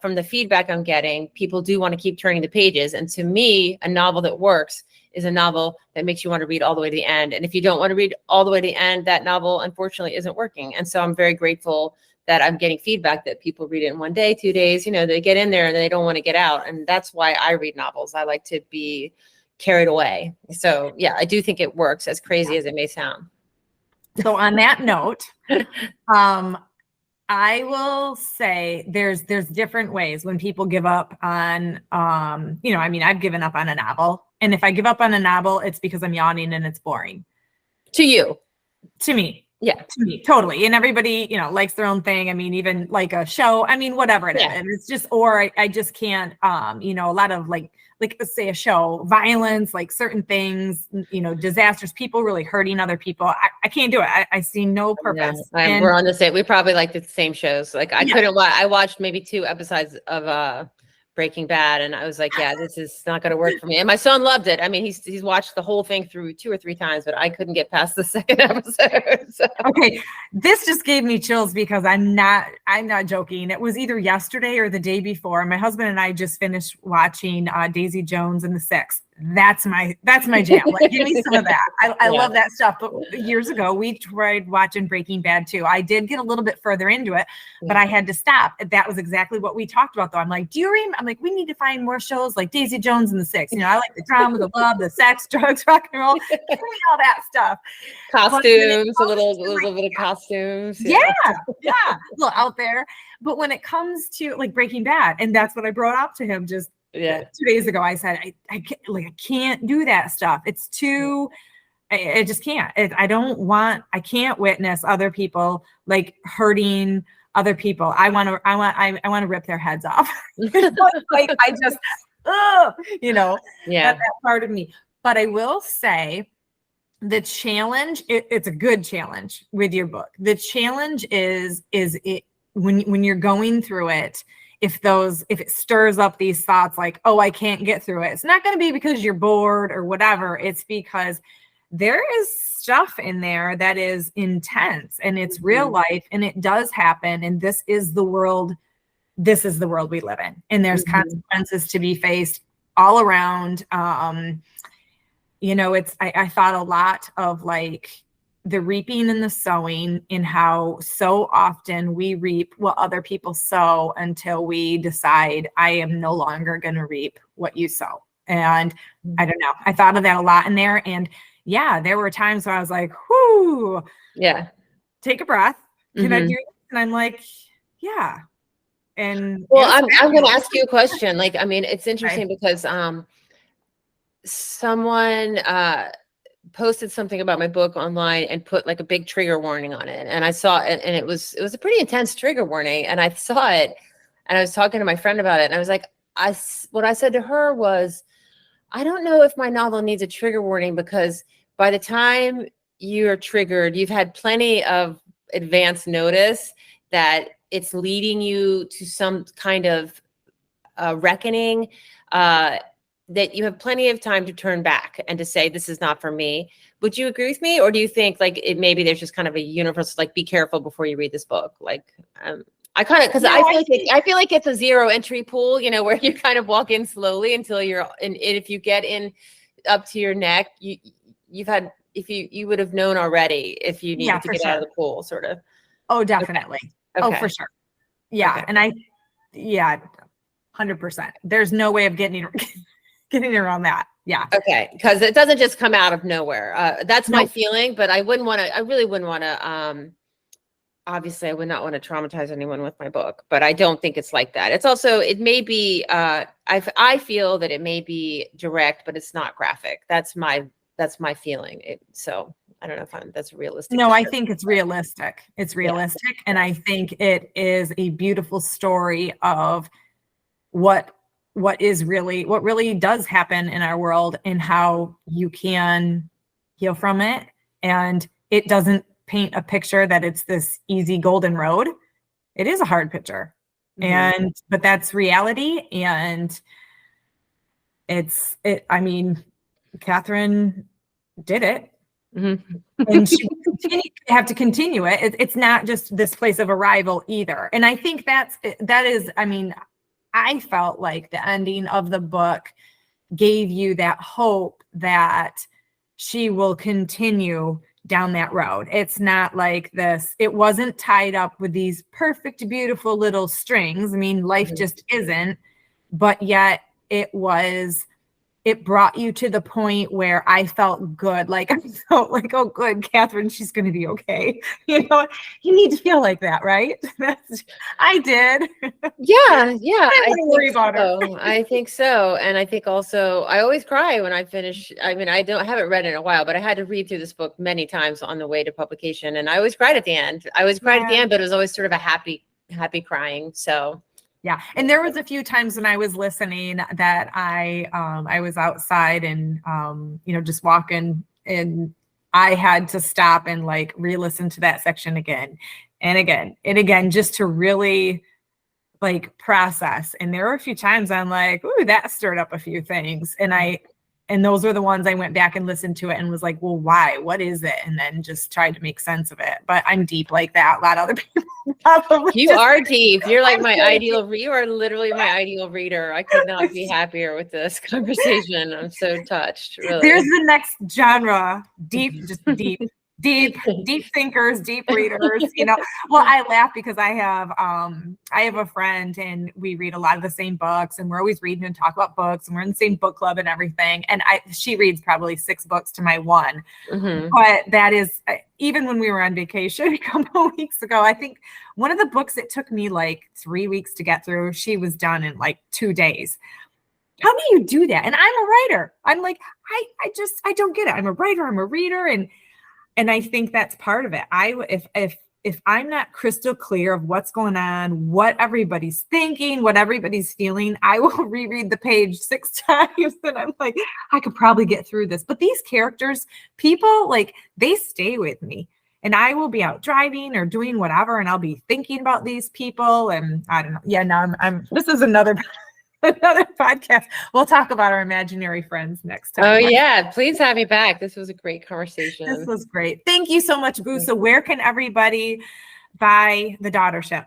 [SPEAKER 2] from the feedback I'm getting, people do want to keep turning the pages. And to me, a novel that works is a novel that makes you want to read all the way to the end. And if you don't want to read all the way to the end, that novel unfortunately isn't working. And so I'm very grateful that I'm getting feedback that people read it in 1 day, 2 days, they get in there and they don't want to get out. And that's why I read novels. I like to be carried away. So yeah, I do think it works, as crazy as it may sound.
[SPEAKER 1] So on that note, I will say there's different ways when people give up on, I've given up on a novel. And if I give up on a novel, it's because I'm yawning and it's boring.
[SPEAKER 2] To you.
[SPEAKER 1] To me.
[SPEAKER 2] Yeah.
[SPEAKER 1] To me, totally. And everybody, likes their own thing. I mean, even like a show, whatever it is. And it's just, or I just can't, a lot of like let's say a show, violence, like certain things, disasters, people really hurting other people. I can't do it. I see no purpose.
[SPEAKER 2] Yeah, we're on the same. We probably like the same shows. Like I couldn't watch. I watched maybe 2 episodes of Breaking Bad, and I was like, yeah, this is not going to work for me. And my son loved it. I mean, he's watched the whole thing through 2 or 3 times, but I couldn't get past the second episode. So.
[SPEAKER 1] Okay, this just gave me chills because I'm not joking. It was either yesterday or the day before. My husband and I just finished watching Daisy Jones and the Six. That's my jam. Like, give me some of that. I love that stuff. But years ago, we tried watching Breaking Bad too. I did get a little bit further into it, but I had to stop. That was exactly what we talked about, though. I'm like, I'm like, we need to find more shows like Daisy Jones and the Six. I like the drama, the love, the sex, drugs, rock and roll. Give me all that stuff.
[SPEAKER 2] Costumes, a little bit of costumes.
[SPEAKER 1] Yeah, a little out there. But when it comes to like Breaking Bad, and that's what I brought up to him just 2 days ago, I said, I can't do that stuff. It's too, I just can't. I can't witness other people like hurting other people. I want to rip their heads off. Like I just, that part of me. But I will say the challenge, it's a good challenge with your book. The challenge is it when you're going through it, if it stirs up these thoughts like, oh, I can't get through it, it's not going to be because you're bored or whatever. It's because there is stuff in there that is intense and it's real life and it does happen. And this is the world we live in. And there's consequences to be faced all around. I thought a lot of like the reaping and the sowing, in how so often we reap what other people sow until we decide I am no longer going to reap what you sow. And I don't know. I thought of that a lot in there. And there were times where I was like, whoo, take a breath. Can I do this? And I'm like, yeah. And
[SPEAKER 2] I'm going to ask you a question. Like, I mean, it's interesting because someone posted something about my book online and put like a big trigger warning on it. And I saw it, and it was a pretty intense trigger warning. And I saw it, and I was talking to my friend about it, and I was like, what I said to her was, I don't know if my novel needs a trigger warning, because by the time you're triggered, you've had plenty of advance notice that it's leading you to some kind of reckoning, that you have plenty of time to turn back and to say, this is not for me. Would you agree with me? Or do you think like maybe there's just kind of a universal, like, be careful before you read this book? Like, I kind of, because I feel like it's a zero entry pool, where you kind of walk in slowly until you're in. If you get in up to your neck, you would have known already if you needed to get out of the pool, sort of.
[SPEAKER 1] Oh, definitely.
[SPEAKER 2] Okay.
[SPEAKER 1] Oh, for sure. Yeah. Okay. And 100%. There's no way of getting around that. Yeah.
[SPEAKER 2] Okay. Because it doesn't just come out of nowhere. That's my feeling, but I really wouldn't want to, obviously I would not want to traumatize anyone with my book, but I don't think it's like that. It's also, it may be, I feel that it may be direct, but it's not graphic. That's my feeling. So I don't know if that's realistic.
[SPEAKER 1] No, I think it's realistic. It's realistic. Yeah. And I think it is a beautiful story of what really does happen in our world and how you can heal from it. And it doesn't paint a picture that it's this easy golden road. It is a hard picture. Mm-hmm. But that's reality. And Catherine did it. Mm-hmm. And she have to continue it. It's not just this place of arrival either. And I think I felt like the ending of the book gave you that hope that she will continue down that road. It's not like this. It wasn't tied up with these perfect, beautiful little strings. I mean, life just isn't, but yet it was it brought you to the point where I felt good. Like I felt like, oh, good, Catherine, she's going to be okay. You know, you need to feel like that, right? I did.
[SPEAKER 2] Yeah,
[SPEAKER 1] I wouldn't worry about her.
[SPEAKER 2] I think so. And I think also I always cry when I finish. I mean, I haven't read it in a while, but I had to read through this book many times on the way to publication. And I always cried at the end. I always cried at the end, but it was always sort of a happy crying. So
[SPEAKER 1] yeah. And there was a few times when I was listening that I was outside and just walking, and I had to stop and like re-listen to that section again and again and again, just to really like process. And there were a few times I'm like, ooh, that stirred up a few things. And those were the ones I went back and listened to it and was like, well, why? What is it? And then just tried to make sense of it. But I'm deep like that. A lot of other people probably.
[SPEAKER 2] You are deep. You're like you are literally my ideal reader. I could not be happier with this conversation. I'm so touched. Really.
[SPEAKER 1] There's the next genre. Deep, just deep. Deep thinkers, deep readers, Well, I laugh because I have a friend and we read a lot of the same books, and we're always reading and talk about books, and we're in the same book club and everything. And she reads probably 6 books to my 1. Mm-hmm. But that is, even when we were on vacation a couple of weeks ago, I think one of the books that took me like 3 weeks to get through, she was done in like 2 days. How do you do that? And I'm a writer. I'm like, I don't get it. I'm a writer, I'm a reader. And I think that's part of it. If I'm not crystal clear of what's going on, what everybody's thinking, what everybody's feeling, I will reread the page 6 times. And I'm like, I could probably get through this. But these characters, people, like, they stay with me. And I will be out driving or doing whatever, and I'll be thinking about these people. And I don't know. Yeah, now this is another podcast. We'll talk about our imaginary friends next time.
[SPEAKER 2] Oh yeah, please have me back. This was a great conversation.
[SPEAKER 1] This was great. Thank you so much, Boo. So where can everybody buy the Daughtership?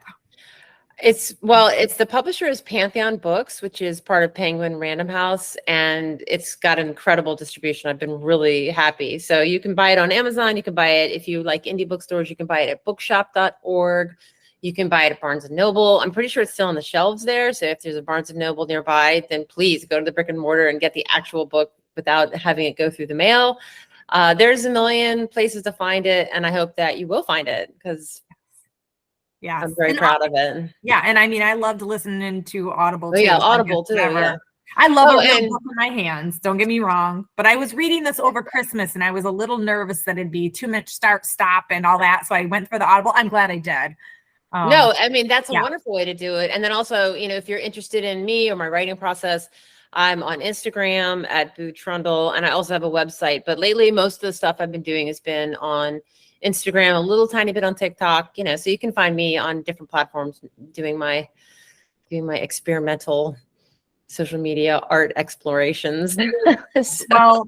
[SPEAKER 2] It's the publisher is Pantheon Books, which is part of Penguin Random House, and it's got an incredible distribution. I've been really happy. So you can buy it on Amazon. You can buy it if you like indie bookstores. You can buy it at bookshop.org. You can buy it at Barnes & Noble. I'm pretty sure it's still on the shelves there. So if there's a Barnes & Noble nearby, then please go to the brick and mortar and get the actual book without having it go through the mail. There's a million places to find it, and I hope that you will find it because I'm very proud of it.
[SPEAKER 1] Yeah, and I mean, I loved listening to Audible too.
[SPEAKER 2] Yeah, Audible too. Yeah.
[SPEAKER 1] I love a real book in my hands. Don't get me wrong, but I was reading this over Christmas, and I was a little nervous that it'd be too much start, stop, and all that. So I went for the Audible. I'm glad I did.
[SPEAKER 2] No, I mean, that's a wonderful way to do it. And then also, if you're interested in me or my writing process, I'm on Instagram at Trundle, and I also have a website. But lately, most of the stuff I've been doing has been on Instagram, a little tiny bit on TikTok, so you can find me on different platforms doing my experimental social media art explorations.
[SPEAKER 1] Well,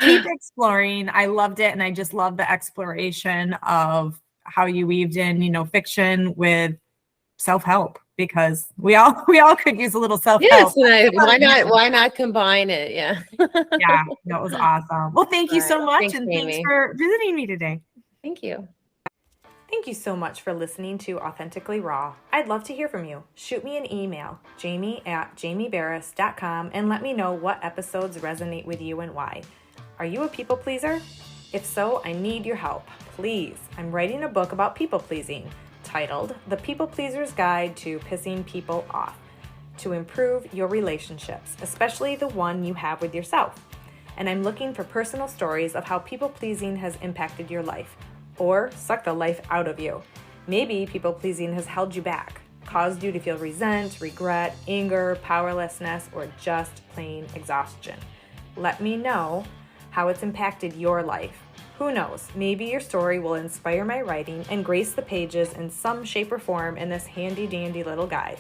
[SPEAKER 1] keep exploring. I loved it. And I just love the exploration of how you weaved in, fiction with self-help, because we all could use a little self-help.
[SPEAKER 2] Yes, why not combine it? Yeah.
[SPEAKER 1] Yeah, that was awesome. Well, thank you so much. Thanks for visiting me today.
[SPEAKER 2] Thank you.
[SPEAKER 1] Thank you so much for listening to Authentically Raw. I'd love to hear from you. Shoot me an email, jamie@jamiebarris.com, and let me know what episodes resonate with you and why. Are you a people pleaser? If so, I need your help. Please, I'm writing a book about people pleasing titled The People Pleaser's Guide to Pissing People Off, to improve your relationships, especially the one you have with yourself. And I'm looking for personal stories of how people pleasing has impacted your life, or sucked the life out of you. Maybe people pleasing has held you back, caused you to feel resent, regret, anger, powerlessness, or just plain exhaustion. Let me know how it's impacted your life. Who knows, maybe your story will inspire my writing and grace the pages in some shape or form in this handy-dandy little guide.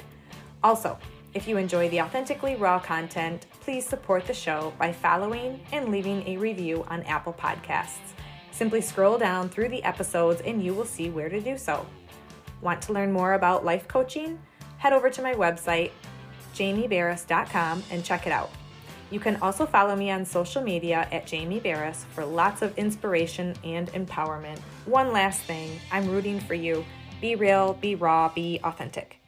[SPEAKER 1] Also, if you enjoy the Authentically Raw content, please support the show by following and leaving a review on Apple Podcasts. Simply scroll down through the episodes and you will see where to do so. Want to learn more about life coaching? Head over to my website, jamiebarris.com, and check it out. You can also follow me on social media at Jamie Barris for lots of inspiration and empowerment. One last thing, I'm rooting for you. Be real, be raw, be authentic.